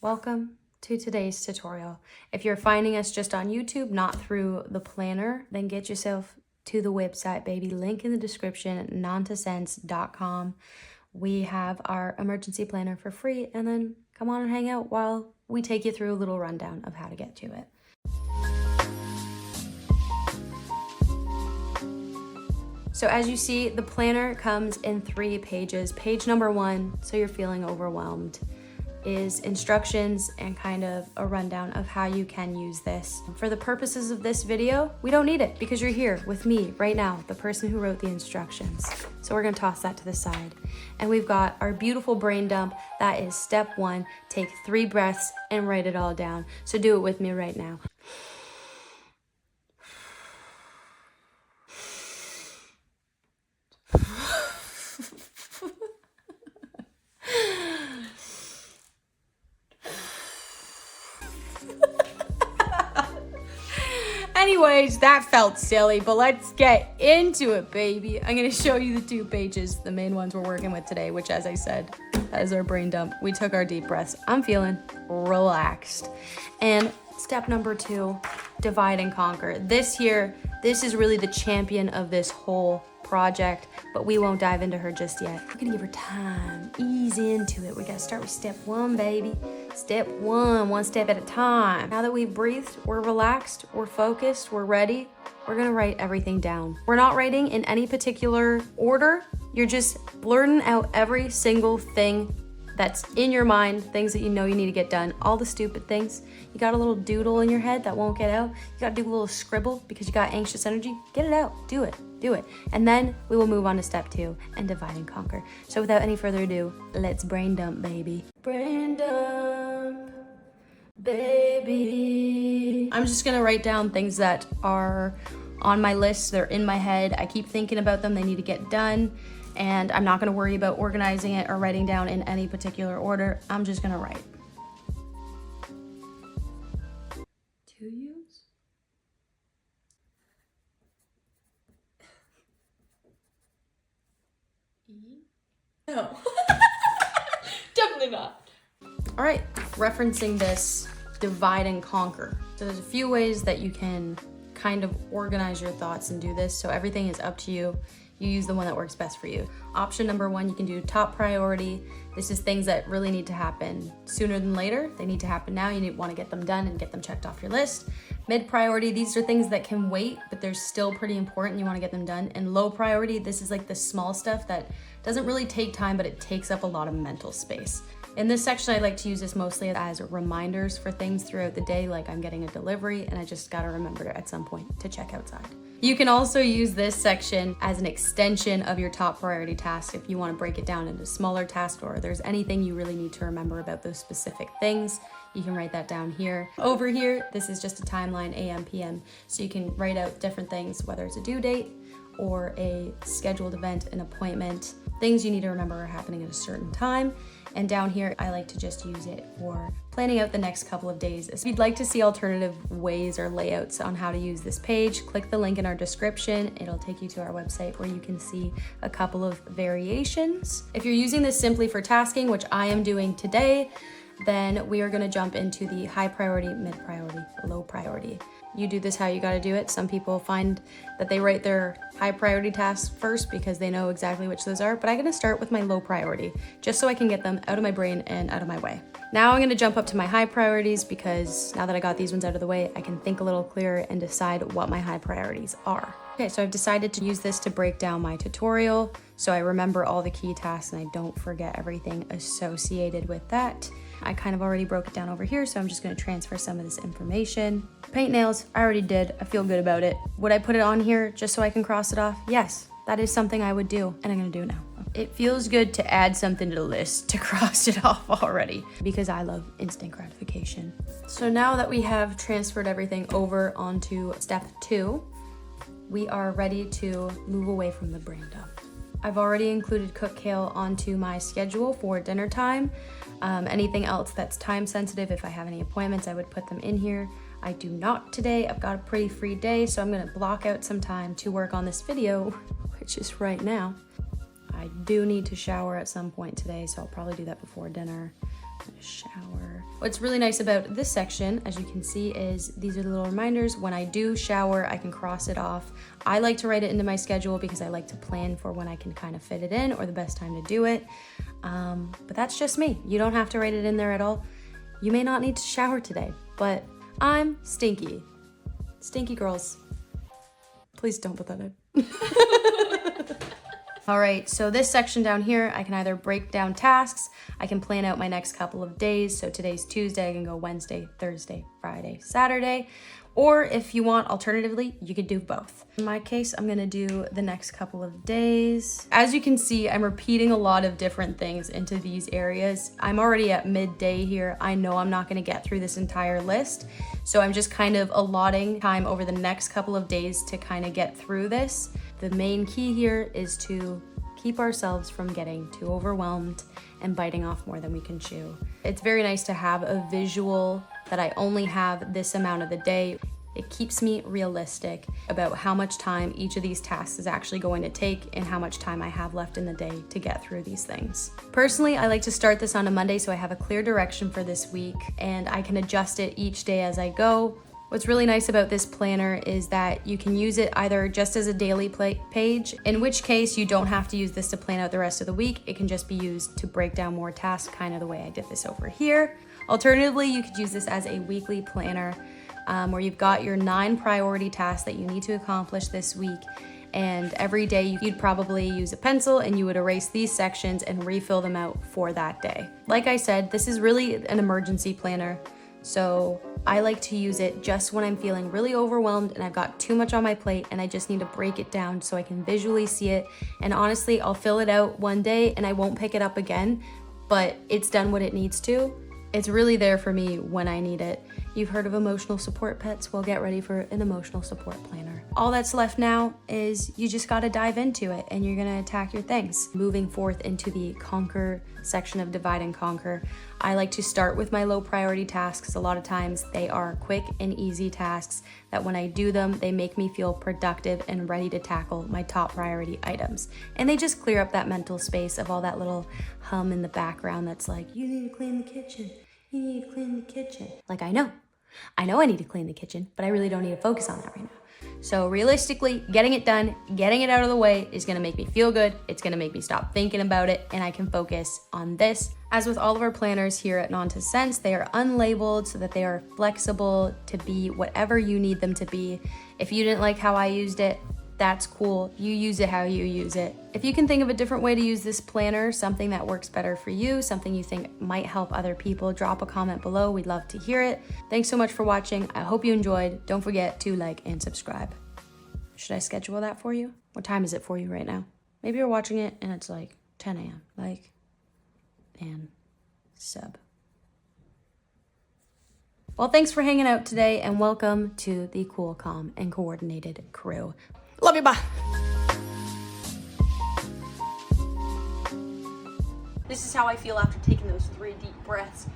Welcome to today's tutorial. If you're finding us just on YouTube, not through the planner, then get yourself to the website, baby. Link in the description, nontosense.com. We have our emergency planner for free, and then come on and hang out while we take you through a little rundown of how to get to it. So as you see, the planner comes in 3 pages. Page number 1, so you're feeling overwhelmed, is instructions and kind of a rundown of how you can use this. For the purposes of this video, we don't need it because you're here with me right now, the person who wrote the instructions. So we're gonna toss that to the side. And we've got our beautiful brain dump. That is step 1, take 3 breaths and write it all down. So do it with me right now. Anyways, that felt silly, but let's get into it, baby. I'm gonna show you the 2 pages, the main ones we're working with today, which, as I said, is our brain dump. We took our deep breaths. I'm feeling relaxed. And step number 2, divide and conquer. This is really the champion of this whole project, but we won't dive into her just yet. We're gonna give her time, ease into it. We gotta start with step 1, baby. Step 1 step at a time. Now that we've breathed, we're relaxed, we're focused, we're ready, we're gonna write everything down. We're not writing in any particular order. You're just blurting out every single thing that's in your mind, things that you know you need to get done, all the stupid things. You got a little doodle in your head that won't get out. You gotta do a little scribble because you got anxious energy. Get it out, do it. And then we will move on to step 2 and divide and conquer. So without any further ado, let's brain dump, baby. Brain dump, baby. I'm just gonna write down things that are on my list. They're in my head. I keep thinking about them. They need to get done. And I'm not gonna worry about organizing it or writing down in any particular order. I'm just gonna write. To use? No. Definitely not. All right, referencing this divide and conquer. So there's a few ways that you can kind of organize your thoughts and do this. So everything is up to you. You use the one that works best for you. Option number 1, you can do top priority. This is things that really need to happen sooner than later. They need to happen now. You want to get them done and get them checked off your list. Mid priority, these are things that can wait, but they're still pretty important. You want to get them done. And low priority, this is like the small stuff that doesn't really take time, but it takes up a lot of mental space. In this section, I like to use this mostly as reminders for things throughout the day, like I'm getting a delivery and I just gotta remember at some point to check outside. You can also use this section as an extension of your top priority task if you want to break it down into smaller tasks, or there's anything you really need to remember about those specific things. You can write that down here. Over here, this is just a timeline, AM, PM, so you can write out different things, whether it's a due date or a scheduled event, an appointment, things you need to remember are happening at a certain time. And down here, I like to just use it for planning out the next couple of days. If you'd like to see alternative ways or layouts on how to use this page, click the link in our description. It'll take you to our website where you can see a couple of variations. If you're using this simply for tasking, which I am doing today, then we are gonna jump into the high priority, mid priority, low priority. You do this how you gotta do it. Some people find that they write their high priority tasks first because they know exactly which those are, but I'm gonna start with my low priority, just so I can get them out of my brain and out of my way. Now I'm gonna jump up to my high priorities because now that I got these ones out of the way, I can think a little clearer and decide what my high priorities are. Okay, so I've decided to use this to break down my tutorial so I remember all the key tasks and I don't forget everything associated with that. I kind of already broke it down over here, so I'm just gonna transfer some of this information. Paint nails, I already did. I feel good about it. Would I put it on here just so I can cross it off? Yes, that is something I would do, and I'm gonna do it now. It feels good to add something to the list to cross it off already because I love instant gratification. So now that we have transferred everything over onto step 2, we are ready to move away from the brain dump. I've already included cooked kale onto my schedule for dinner time. Anything else that's time sensitive, if I have any appointments, I would put them in here. I do not today. I've got a pretty free day, so I'm gonna block out some time to work on this video, which is right now. I do need to shower at some point today, so I'll probably do that before dinner. shower. What's really nice about this section, as you can see, is these are the little reminders. When I do shower, I can cross it off. I like to write it into my schedule because I like to plan for when I can kind of fit it in or the best time to do it. But that's just me. You don't have to write it in there at all. You may not need to shower today, but I'm stinky. Stinky girls. Please don't put that in. All right, so this section down here, I can either break down tasks, I can plan out my next couple of days. So today's Tuesday, I can go Wednesday, Thursday, Friday, Saturday. Or if you want, alternatively, you could do both. In my case, I'm gonna do the next couple of days. As you can see, I'm repeating a lot of different things into these areas. I'm already at midday here. I know I'm not gonna get through this entire list. So I'm just kind of allotting time over the next couple of days to kind of get through this. The main key here is to keep ourselves from getting too overwhelmed and biting off more than we can chew. It's very nice to have a visual that I only have this amount of the day. It keeps me realistic about how much time each of these tasks is actually going to take and how much time I have left in the day to get through these things. Personally, I like to start this on a Monday so I have a clear direction for this week and I can adjust it each day as I go. What's really nice about this planner is that you can use it either just as a daily page, in which case you don't have to use this to plan out the rest of the week. It can just be used to break down more tasks, kind of the way I did this over here. Alternatively, you could use this as a weekly planner where you've got your 9 priority tasks that you need to accomplish this week. And every day you'd probably use a pencil and you would erase these sections and refill them out for that day. Like I said, this is really an emergency planner. So I like to use it just when I'm feeling really overwhelmed and I've got too much on my plate and I just need to break it down so I can visually see it. And honestly, I'll fill it out one day and I won't pick it up again, but it's done what it needs to. It's really there for me when I need it. You've heard of emotional support pets? Well, get ready for an emotional support planner. All that's left now is you just gotta dive into it and you're gonna attack your things. Moving forth into the conquer section of divide and conquer, I like to start with my low priority tasks. A lot of times they are quick and easy tasks that when I do them, they make me feel productive and ready to tackle my top priority items. And they just clear up that mental space of all that little hum in the background that's like, you need to clean the kitchen. You need to clean the kitchen. Like, I know I need to clean the kitchen, but I really don't need to focus on that right now. So realistically, getting it done, getting it out of the way is gonna make me feel good. It's gonna make me stop thinking about it and I can focus on this. As with all of our planners here at nontosense, they are unlabeled so that they are flexible to be whatever you need them to be. If you didn't like how I used it, that's cool. You use it how you use it. If you can think of a different way to use this planner, something that works better for you, something you think might help other people, drop a comment below. We'd love to hear it. Thanks so much for watching. I hope you enjoyed. Don't forget to like and subscribe. Should I schedule that for you? What time is it for you right now? Maybe you're watching it and it's like 10 a.m. Like and sub. Well, thanks for hanging out today and welcome to the cool, calm, and coordinated crew. Love you, bye. This is how I feel after taking those 3 deep breaths.